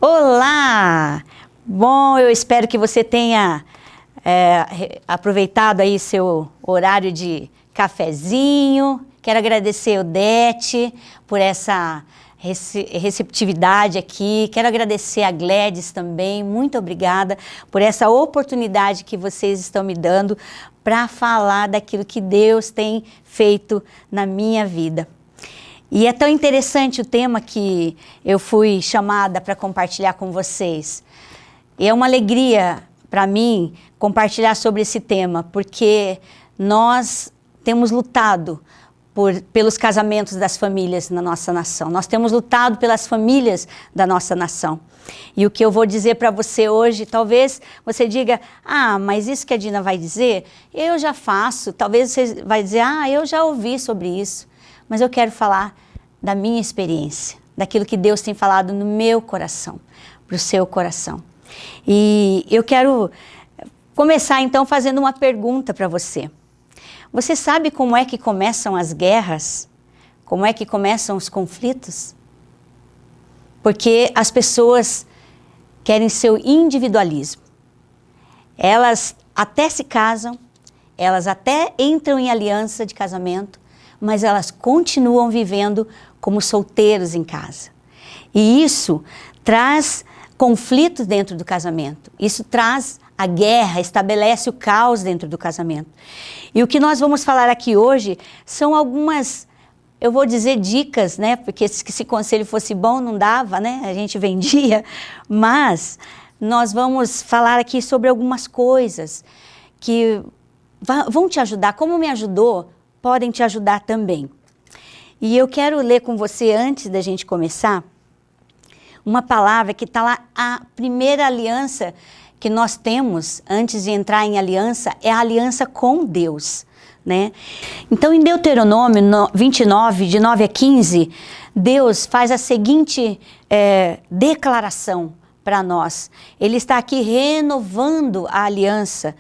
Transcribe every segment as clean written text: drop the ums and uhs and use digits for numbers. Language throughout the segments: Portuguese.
Olá! Bom, eu espero que você tenha aproveitado aí seu horário de cafezinho. Quero agradecer a Odete por essa receptividade aqui. Quero agradecer a Gladys também. Muito obrigada por essa oportunidade que vocês estão me dando para falar daquilo que Deus tem feito na minha vida. E é tão interessante o tema que eu fui chamada para compartilhar com vocês. E é uma alegria para mim compartilhar sobre esse tema, porque nós temos lutado pelos casamentos das famílias na nossa nação. Nós temos lutado pelas famílias da nossa nação. E o que eu vou dizer para você hoje, talvez você diga, mas isso que a Dina vai dizer, eu já faço. Talvez você vai dizer, eu já ouvi sobre isso. Mas eu quero falar da minha experiência, daquilo que Deus tem falado no meu coração, para o seu coração. E eu quero começar então fazendo uma pergunta para você. Você sabe como é que começam as guerras? Como é que começam os conflitos? Porque as pessoas querem seu individualismo. Elas até se casam, elas até entram em aliança de casamento, mas elas continuam vivendo como solteiros em casa. E isso traz conflitos dentro do casamento. Isso traz a guerra, estabelece o caos dentro do casamento. E o que nós vamos falar aqui hoje são algumas, eu vou dizer dicas, né? Porque se esse conselho fosse bom, não dava, né? A gente vendia. Mas nós vamos falar aqui sobre algumas coisas que vão te ajudar. Como me ajudou, podem te ajudar também. E eu quero ler com você, antes da gente começar, uma palavra que está lá, a primeira aliança que nós temos antes de entrar em aliança é a aliança com Deus, né? Então, em Deuteronômio 29, de 9 a 15, Deus faz a seguinte declaração para nós. Ele está aqui renovando a aliança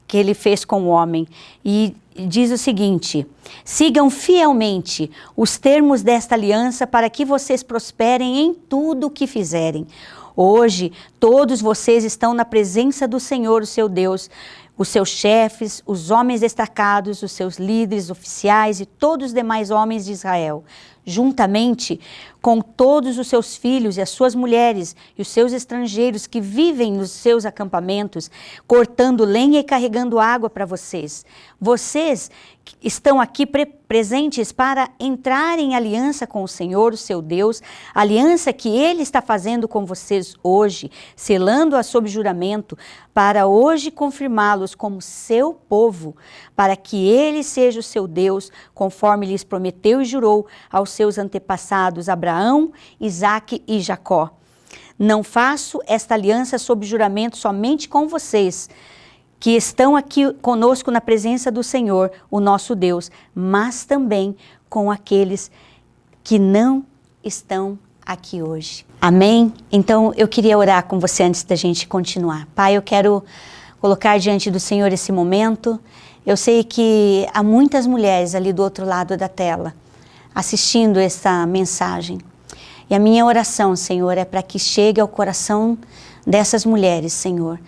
que ele fez com o homem e diz o seguinte: sigam fielmente os termos desta aliança para que vocês prosperem em tudo o que fizerem. Hoje, todos vocês estão na presença do Senhor, o seu Deus, os seus chefes, os homens destacados, os seus líderes, oficiais e todos os demais homens de Israel, juntamente com todos os seus filhos e as suas mulheres e os seus estrangeiros que vivem nos seus acampamentos, cortando lenha e carregando água para vocês. Vocês estão aqui presentes para entrar em aliança com o Senhor, o seu Deus, aliança que Ele está fazendo com vocês hoje, selando-a sob juramento, para hoje confirmá-los como seu povo, para que Ele seja o seu Deus, conforme lhes prometeu e jurou aos seus antepassados Abraão, Isaque e Jacó. Não faço esta aliança sob juramento somente com vocês, que estão aqui conosco na presença do Senhor, o nosso Deus, mas também com aqueles que não estão aqui hoje. Amém? Então, eu queria orar com você antes da gente continuar. Pai, eu quero colocar diante do Senhor esse momento. Eu sei que há muitas mulheres ali do outro lado da tela, assistindo essa mensagem. E a minha oração, Senhor, é para que chegue ao coração dessas mulheres, Senhor.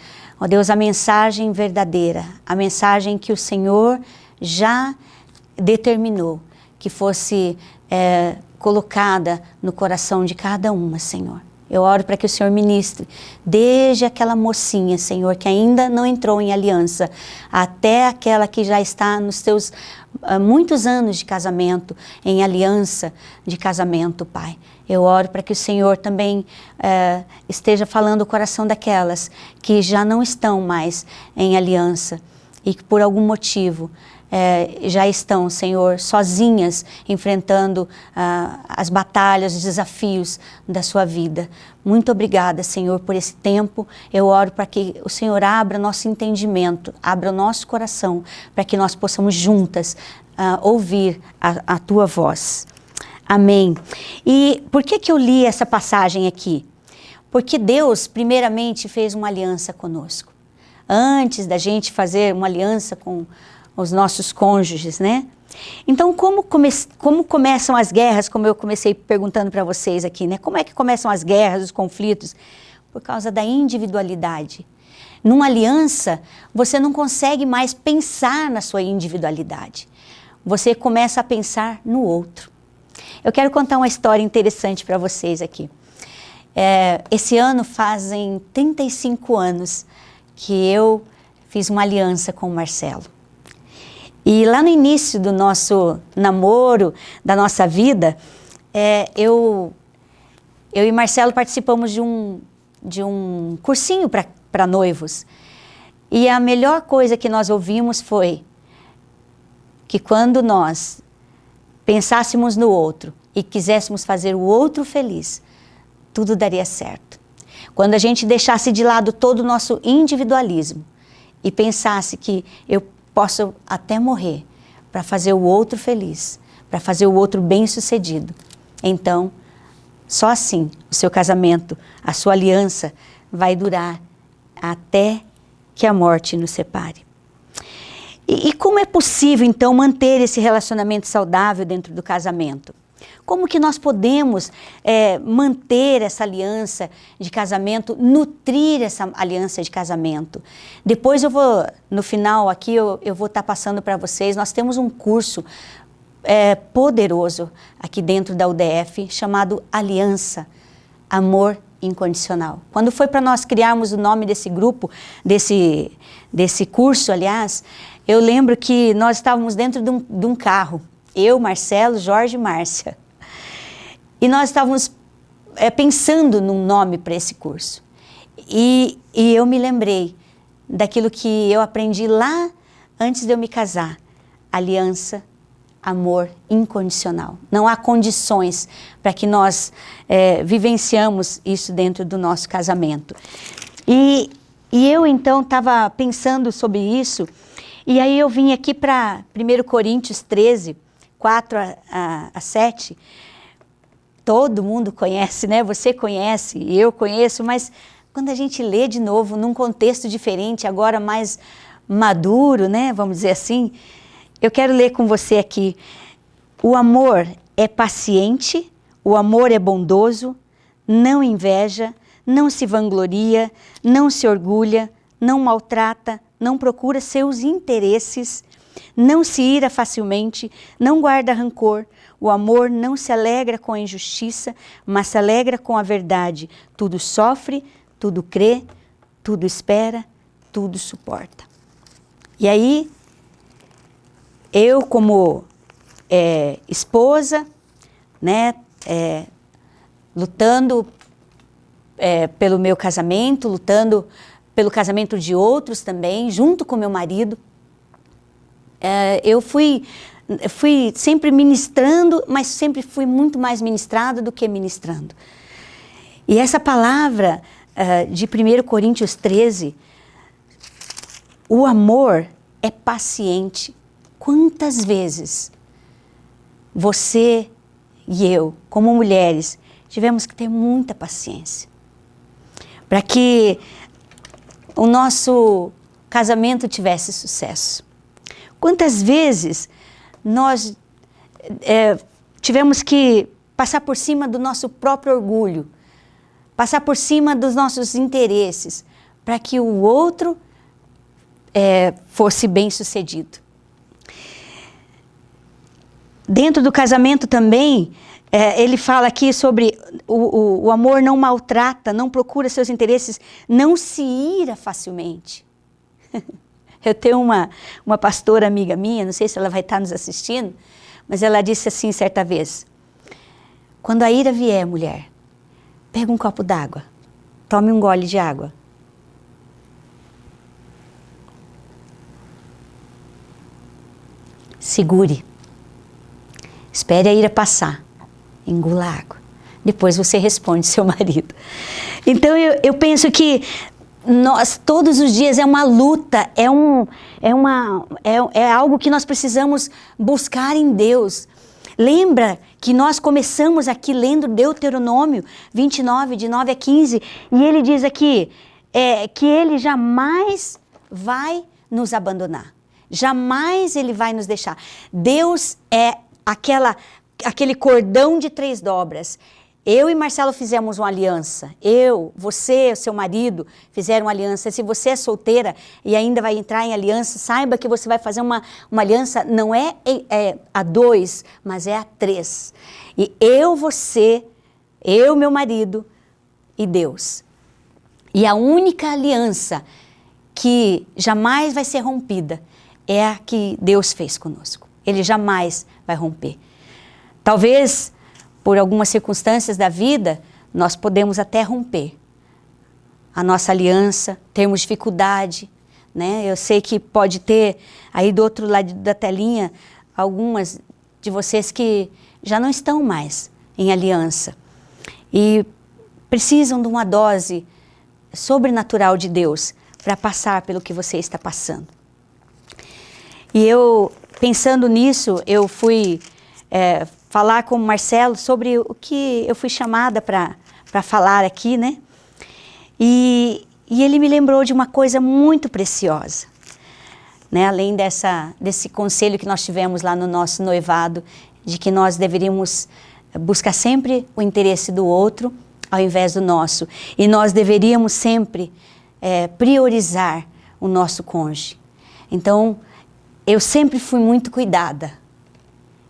Ó Deus, a mensagem verdadeira, a mensagem que o Senhor já determinou que fosse colocada no coração de cada uma, Senhor. Eu oro para que o Senhor ministre, desde aquela mocinha, Senhor, que ainda não entrou em aliança, até aquela que já está nos seus muitos anos de casamento, em aliança de casamento, Pai. Eu oro para que o Senhor também esteja falando o coração daquelas que já não estão mais em aliança e que por algum motivo já estão, Senhor, sozinhas, enfrentando as batalhas, os desafios da sua vida. Muito obrigada, Senhor, por esse tempo. Eu oro para que o Senhor abra nosso entendimento, abra o nosso coração, para que nós possamos juntas ouvir a Tua voz. Amém. E por que eu li essa passagem aqui? Porque Deus, primeiramente, fez uma aliança conosco. Antes da gente fazer uma aliança com os nossos cônjuges, né? Então, como começam as guerras, como eu comecei perguntando para vocês aqui, né? Como é que começam as guerras, os conflitos? Por causa da individualidade. Numa aliança, você não consegue mais pensar na sua individualidade. Você começa a pensar no outro. Eu quero contar uma história interessante para vocês aqui. Esse ano fazem 35 anos que eu fiz uma aliança com o Marcelo. E lá no início do nosso namoro, da nossa vida, eu e Marcelo participamos de um cursinho para noivos. E a melhor coisa que nós ouvimos foi que quando nós pensássemos no outro e quiséssemos fazer o outro feliz, tudo daria certo. Quando a gente deixasse de lado todo o nosso individualismo e pensasse que eu posso até morrer para fazer o outro feliz, para fazer o outro bem-sucedido, então, só assim o seu casamento, a sua aliança vai durar até que a morte nos separe. E como é possível, então, manter esse relacionamento saudável dentro do casamento? Como que nós podemos manter essa aliança de casamento, nutrir essa aliança de casamento? Depois eu vou, no final aqui, eu vou estar passando para vocês, nós temos um curso poderoso aqui dentro da UDF, chamado Aliança, Amor Incondicional. Quando foi para nós criarmos o nome desse grupo, desse curso, aliás, eu lembro que nós estávamos dentro de um carro, eu, Marcelo, Jorge e Márcia. E nós estávamos pensando num nome para esse curso. E eu me lembrei daquilo que eu aprendi lá antes de eu me casar. Aliança, amor incondicional. Não há condições para que nós vivenciamos isso dentro do nosso casamento. E eu então estava pensando sobre isso, e aí eu vim aqui para 1 Coríntios 13, 4 a 7, todo mundo conhece, né? Você conhece, eu conheço, mas quando a gente lê de novo, num contexto diferente, agora mais maduro, né? Vamos dizer assim, eu quero ler com você aqui. O amor é paciente, o amor é bondoso, não inveja, não se vangloria, não se orgulha, não maltrata, não procura seus interesses, não se ira facilmente, não guarda rancor. O amor não se alegra com a injustiça, mas se alegra com a verdade. Tudo sofre, tudo crê, tudo espera, tudo suporta. E aí, eu como esposa, né, lutando pelo meu casamento, lutando pelo casamento de outros também, junto com meu marido, eu fui sempre ministrando, mas sempre fui muito mais ministrada do que ministrando. E essa palavra de 1 Coríntios 13, o amor é paciente. Quantas vezes você e eu, como mulheres, tivemos que ter muita paciência para que o nosso casamento tivesse sucesso? Quantas vezes nós tivemos que passar por cima do nosso próprio orgulho, passar por cima dos nossos interesses, para que o outro fosse bem-sucedido? Dentro do casamento também, ele fala aqui sobre o amor não maltrata, não procura seus interesses, não se ira facilmente. Eu tenho uma pastora amiga minha, não sei se ela vai estar nos assistindo, mas ela disse assim certa vez: quando a ira vier, mulher, pega um copo d'água, tome um gole de água. Segure. Espere a ira passar. Engula a água. Depois você responde seu marido. Então eu penso que nós todos os dias é uma luta, é algo que nós precisamos buscar em Deus. Lembra que nós começamos aqui lendo Deuteronômio 29, de 9 a 15, e ele diz aqui que ele jamais vai nos abandonar. Jamais Ele vai nos deixar. Deus é aquele cordão de 3 dobras. Eu e Marcelo fizemos uma aliança. Eu, você, seu marido fizeram uma aliança. Se você é solteira e ainda vai entrar em aliança, saiba que você vai fazer uma aliança, não é a 2, mas é a 3. E eu, você, eu, meu marido e Deus. E a única aliança que jamais vai ser rompida é a que Deus fez conosco. Ele jamais vai romper. Talvez, por algumas circunstâncias da vida, nós podemos até romper a nossa aliança, termos dificuldade, né? Eu sei que pode ter aí do outro lado da telinha algumas de vocês que já não estão mais em aliança e precisam de uma dose sobrenatural de Deus para passar pelo que você está passando. E eu, pensando nisso, eu fui falar com o Marcelo sobre o que eu fui chamada para falar aqui, né? E ele me lembrou de uma coisa muito preciosa, né? Além desse conselho que nós tivemos lá no nosso noivado, de que nós deveríamos buscar sempre o interesse do outro ao invés do nosso. E nós deveríamos sempre priorizar o nosso cônjuge. Então, eu sempre fui muito cuidada.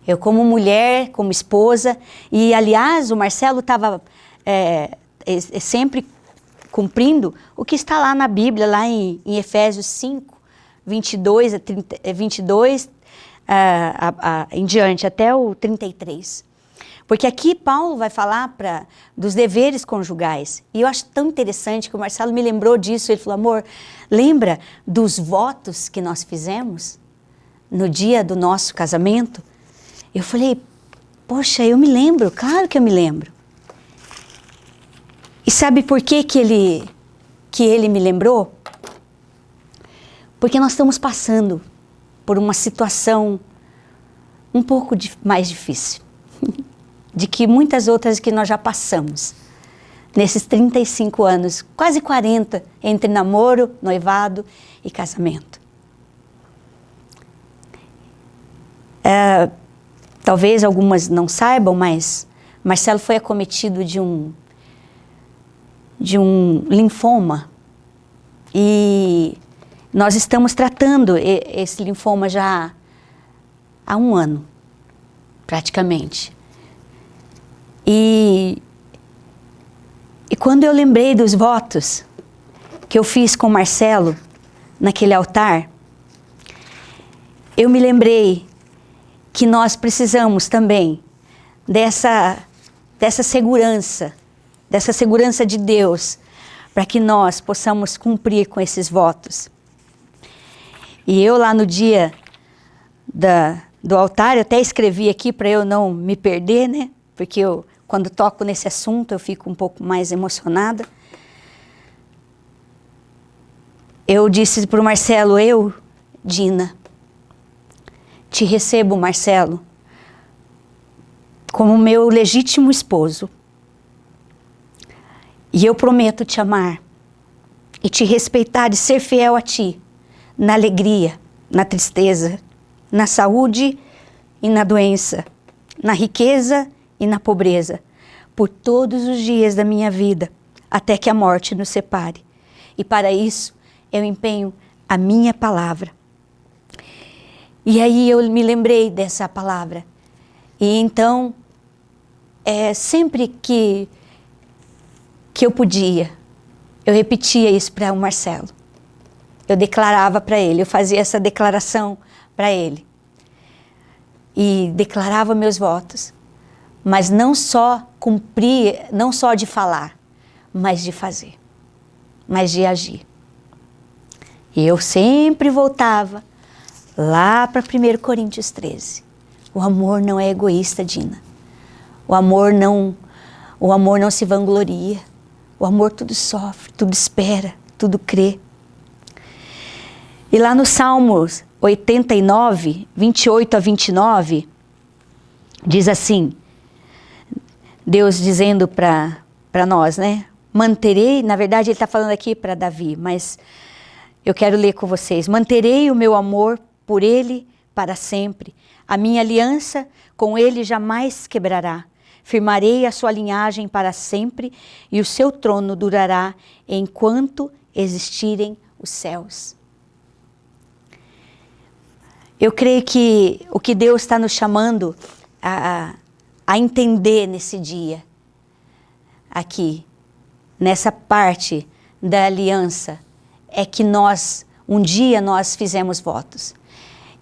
Eu como mulher, como esposa, e aliás o Marcelo estava sempre cumprindo o que está lá na Bíblia, lá em Efésios 5, 22 em diante, até o 33. Porque aqui Paulo vai falar dos deveres conjugais. E eu acho tão interessante que o Marcelo me lembrou disso. Ele falou, amor, lembra dos votos que nós fizemos no dia do nosso casamento? Eu falei, poxa, eu me lembro, claro que eu me lembro. E sabe por que ele me lembrou? Porque nós estamos passando por uma situação um pouco mais difícil. De que muitas outras que nós já passamos. Nesses 35 anos, quase 40, entre namoro, noivado e casamento. Talvez algumas não saibam, mas Marcelo foi acometido de um linfoma. E nós estamos tratando esse linfoma já há 1 ano, praticamente. E quando eu lembrei dos votos que eu fiz com Marcelo naquele altar, eu me lembrei que nós precisamos também dessa segurança de Deus, para que nós possamos cumprir com esses votos. E eu lá no dia do altar, eu até escrevi aqui para eu não me perder, né? Porque quando toco nesse assunto, eu fico um pouco mais emocionada. Eu disse para o Marcelo, eu, Dina, te recebo, Marcelo, como meu legítimo esposo. E eu prometo te amar e te respeitar e ser fiel a ti, na alegria, na tristeza, na saúde e na doença, na riqueza e na pobreza, por todos os dias da minha vida, até que a morte nos separe. E para isso, eu empenho a minha palavra. E aí eu me lembrei dessa palavra. E então, sempre que eu podia, eu repetia isso para o Marcelo. Eu declarava para ele, eu fazia essa declaração para ele. E declarava meus votos. Mas não só cumprir, não só de falar, mas de fazer, mas de agir. E eu sempre voltava lá para 1 Coríntios 13. O amor não é egoísta, Dina. O amor não se vangloria. O amor tudo sofre, tudo espera, tudo crê. E lá no Salmos 89, 28 a 29, diz assim, Deus dizendo para nós, né? Manterei, na verdade ele está falando aqui para Davi, mas eu quero ler com vocês. Manterei o meu amor por ele para sempre. A minha aliança com ele jamais quebrará. Firmarei a sua linhagem para sempre e o seu trono durará enquanto existirem os céus. Eu creio que o que Deus está nos chamando a entender nesse dia, aqui, nessa parte da aliança, é que um dia nós fizemos votos.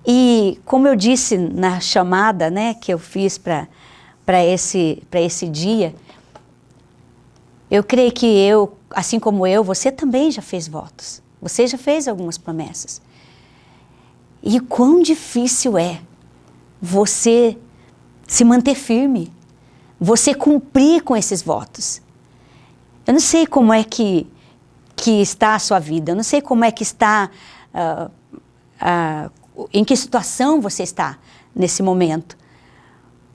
E como eu disse na chamada, né, que eu fiz para esse dia, eu creio que assim como você também já fez votos. Você já fez algumas promessas. E quão difícil é você se manter firme, você cumprir com esses votos. Eu não sei como é que está a sua vida, eu não sei como é que está, em que situação você está nesse momento.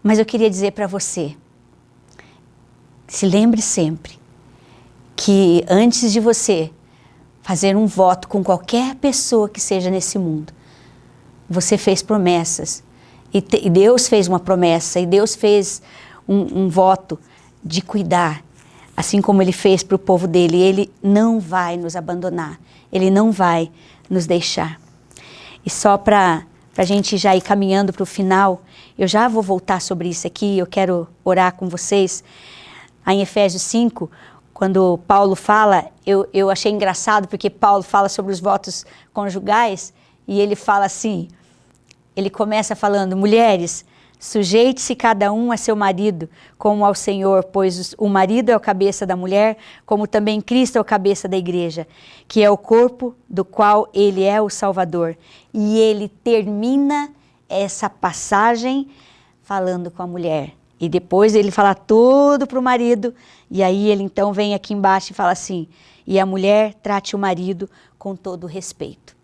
Mas eu queria dizer para você, se lembre sempre que antes de você fazer um voto com qualquer pessoa que seja nesse mundo, você fez promessas, e Deus fez uma promessa, e Deus fez um voto de cuidar, assim como Ele fez para o povo dele. Ele não vai nos abandonar, Ele não vai nos deixar. E só para a gente já ir caminhando para o final, eu já vou voltar sobre isso aqui, eu quero orar com vocês. Aí em Efésios 5, quando Paulo fala, eu achei engraçado, porque Paulo fala sobre os votos conjugais, e ele fala assim, ele começa falando: mulheres, sujeite-se cada um a seu marido, como ao Senhor, pois o marido é o cabeça da mulher, como também Cristo é o cabeça da igreja, que é o corpo do qual ele é o Salvador. E ele termina essa passagem falando com a mulher. E depois ele fala tudo para o marido, e aí ele então vem aqui embaixo e fala assim: e a mulher trate o marido com todo respeito.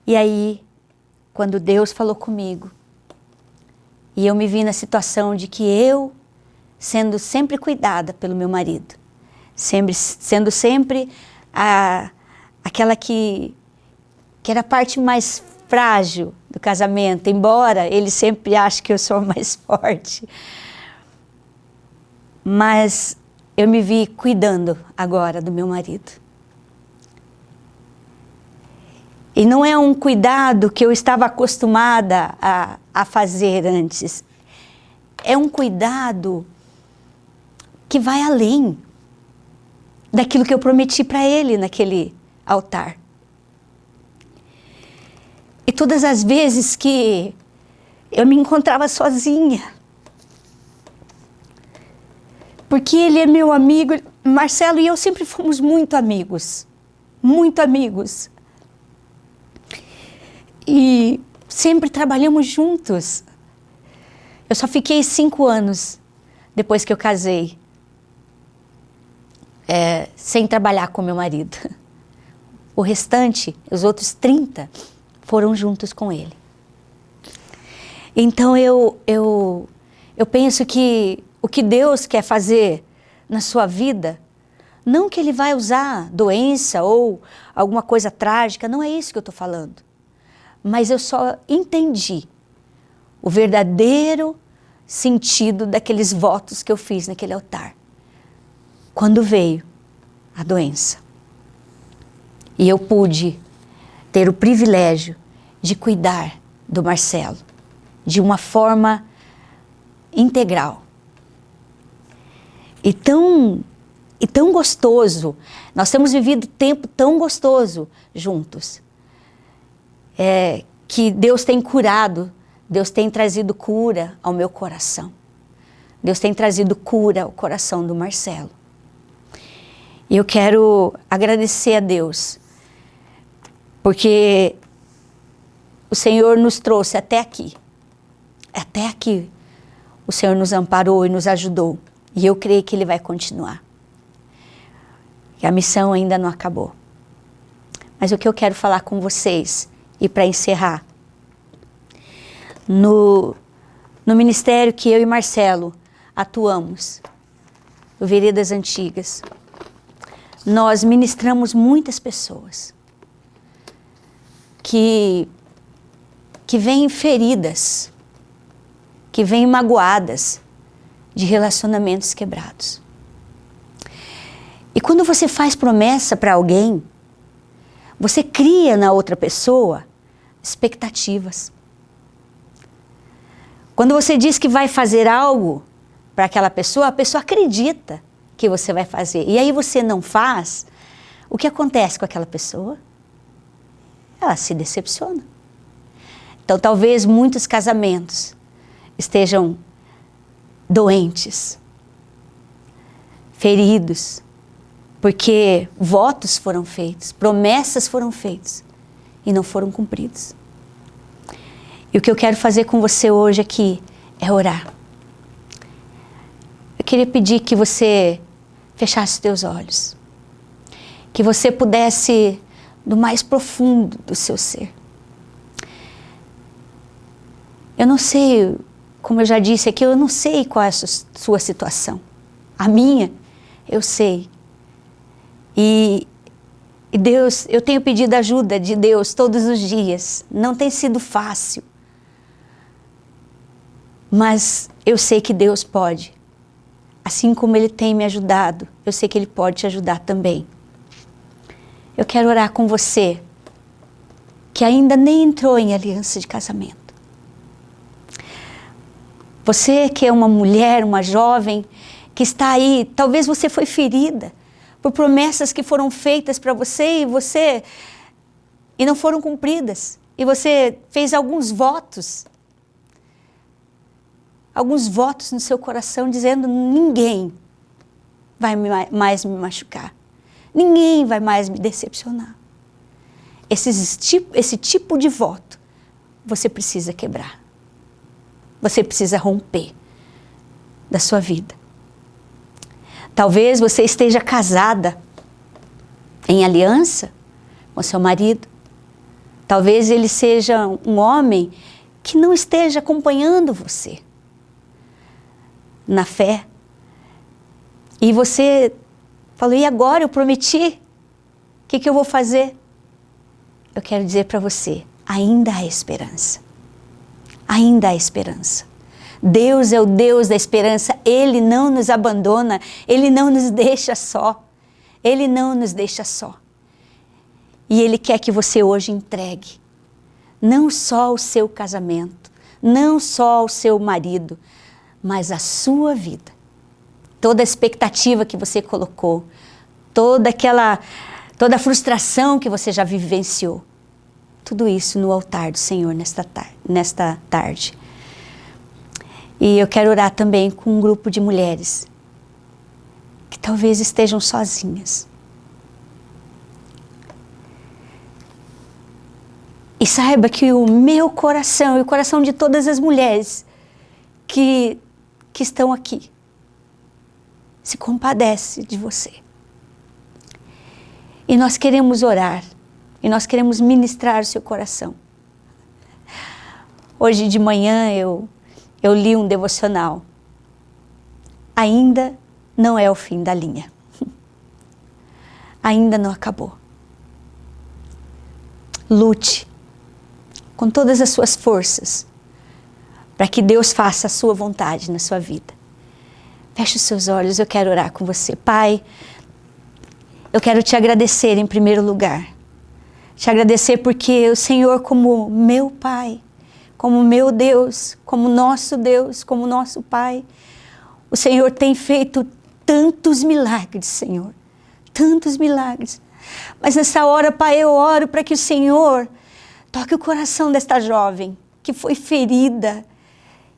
E aí, quando Deus falou comigo, e eu me vi na situação de que eu, sendo sempre cuidada pelo meu marido, sendo sempre aquela que era a parte mais frágil do casamento, embora ele sempre ache que eu sou mais forte. Mas eu me vi cuidando agora do meu marido. E não é um cuidado que eu estava acostumada a fazer antes. É um cuidado que vai além daquilo que eu prometi para ele naquele altar. E todas as vezes que eu me encontrava sozinha, porque ele é meu amigo, Marcelo e eu sempre fomos muito amigos, muito amigos. E sempre trabalhamos juntos. Eu só fiquei 5 anos depois que eu casei, sem trabalhar com meu marido. O restante, os outros 30, foram juntos com ele. Então eu penso que o que Deus quer fazer na sua vida, não que Ele vai usar doença ou alguma coisa trágica, não é isso que eu estou falando. Mas eu só entendi o verdadeiro sentido daqueles votos que eu fiz naquele altar, quando veio a doença. E eu pude ter o privilégio de cuidar do Marcelo de uma forma integral. E tão gostoso, nós temos vivido tempo tão gostoso juntos. Que Deus tem curado, Deus tem trazido cura ao meu coração. Deus tem trazido cura ao coração do Marcelo. E eu quero agradecer a Deus, porque o Senhor nos trouxe até aqui. Até aqui o Senhor nos amparou e nos ajudou. E eu creio que Ele vai continuar. Que a missão ainda não acabou. Mas o que eu quero falar com vocês, e para encerrar, no ministério que eu e Marcelo atuamos, o Veredas Antigas, nós ministramos muitas pessoas que que vêm feridas, que vêm magoadas de relacionamentos quebrados. E quando você faz promessa para alguém, você cria na outra pessoa expectativas. Quando você diz que vai fazer algo para aquela pessoa, a pessoa acredita que você vai fazer. E aí você não faz, o que acontece com aquela pessoa? Ela se decepciona. Então talvez muitos casamentos estejam doentes, feridos, porque votos foram feitos, promessas foram feitas e não foram cumpridos. E o que eu quero fazer com você hoje aqui é orar. Eu queria pedir que você fechasse os teus olhos, que você pudesse, do mais profundo do seu ser. Eu não sei, como eu já disse aqui, eu não sei qual é a sua situação. A minha, eu sei. E Deus, eu tenho pedido ajuda de Deus todos os dias. Não tem sido fácil. Mas eu sei que Deus pode. Assim como Ele tem me ajudado, eu sei que Ele pode te ajudar também. Eu quero orar com você, que ainda nem entrou em aliança de casamento. Você que é uma mulher, uma jovem, que está aí, talvez você foi ferida por promessas que foram feitas para você e não foram cumpridas. E você fez alguns votos no seu coração dizendo: ninguém vai mais me machucar, ninguém vai mais me decepcionar. Esse tipo de voto você precisa quebrar, você precisa romper da sua vida. Talvez você esteja casada em aliança com seu marido. Talvez ele seja um homem que não esteja acompanhando você na fé. E você falou: e agora? Eu prometi. O que eu vou fazer? Eu quero dizer para você, ainda há esperança. Ainda há esperança. Deus é o Deus da esperança. Ele não nos abandona. Ele não nos deixa só. Ele não nos deixa só. E Ele quer que você hoje entregue não só o seu casamento, não só o seu marido, mas a sua vida. Toda a expectativa que você colocou, toda a frustração que você já vivenciou. Tudo isso no altar do Senhor nesta tarde. E eu quero orar também com um grupo de mulheres que talvez estejam sozinhas. E saiba que o meu coração e o coração de todas as mulheres que estão aqui se compadece de você. E nós queremos orar, e nós queremos ministrar o seu coração. Hoje de manhã eu li um devocional. Ainda não é o fim da linha. Ainda não acabou. Lute com todas as suas forças para que Deus faça a sua vontade na sua vida. Feche os seus olhos, eu quero orar com você. Pai, eu quero te agradecer em primeiro lugar. Te agradecer porque o Senhor, como meu Pai, como meu Deus, como nosso Pai, o Senhor tem feito tantos milagres, Senhor. Tantos milagres. Mas nessa hora, Pai, eu oro para que o Senhor toque o coração desta jovem que foi ferida,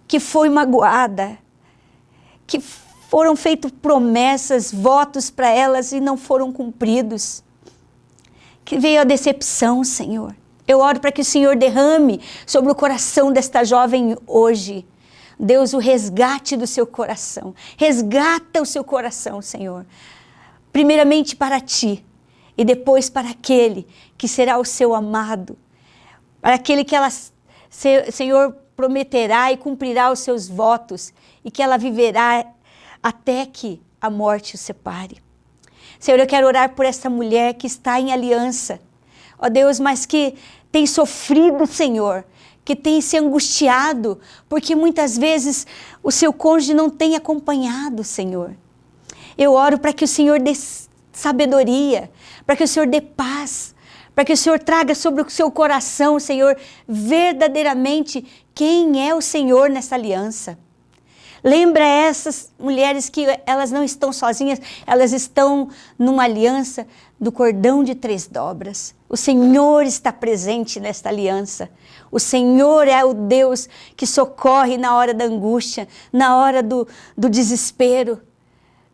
que foi magoada, que foram feitas promessas, votos para elas e não foram cumpridos. Que veio a decepção, Senhor. Eu oro para que o Senhor derrame sobre o coração desta jovem hoje. Deus, o resgate do seu coração. Resgata o seu coração, Senhor. Primeiramente para ti e depois para aquele que será o seu amado. Para aquele que ela, Senhor, prometerá e cumprirá os seus votos e que ela viverá até que a morte o separe. Senhor, eu quero orar por essa mulher que está em aliança, ó Deus, mas que tem sofrido, Senhor, que tem se angustiado, porque muitas vezes o seu cônjuge não tem acompanhado, Senhor. Eu oro para que o Senhor dê sabedoria, para que o Senhor dê paz, para que o Senhor traga sobre o seu coração, Senhor, verdadeiramente quem é o Senhor nessa aliança. Lembra essas mulheres que elas não estão sozinhas, elas estão numa aliança do cordão de 3 dobras. O Senhor está presente nesta aliança. O Senhor é o Deus que socorre na hora da angústia, na hora do desespero.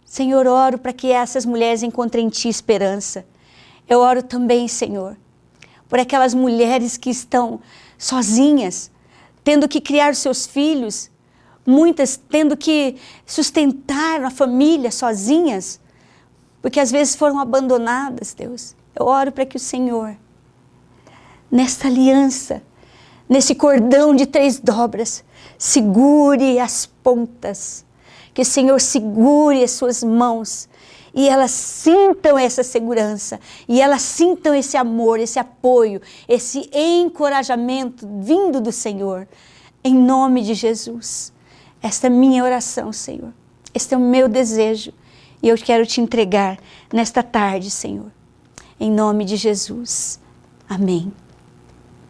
Senhor, oro para que essas mulheres encontrem em Ti esperança. Eu oro também, Senhor, por aquelas mulheres que estão sozinhas, tendo que criar seus filhos, muitas tendo que sustentar a família sozinhas, porque às vezes foram abandonadas, Deus. Eu oro para que o Senhor, nesta aliança, nesse cordão de 3 dobras, segure as pontas, que o Senhor segure as suas mãos, e elas sintam essa segurança, e elas sintam esse amor, esse apoio, esse encorajamento vindo do Senhor, em nome de Jesus. Esta é a minha oração, Senhor. Este é o meu desejo, e eu quero Te entregar nesta tarde, Senhor. Em nome de Jesus. Amém.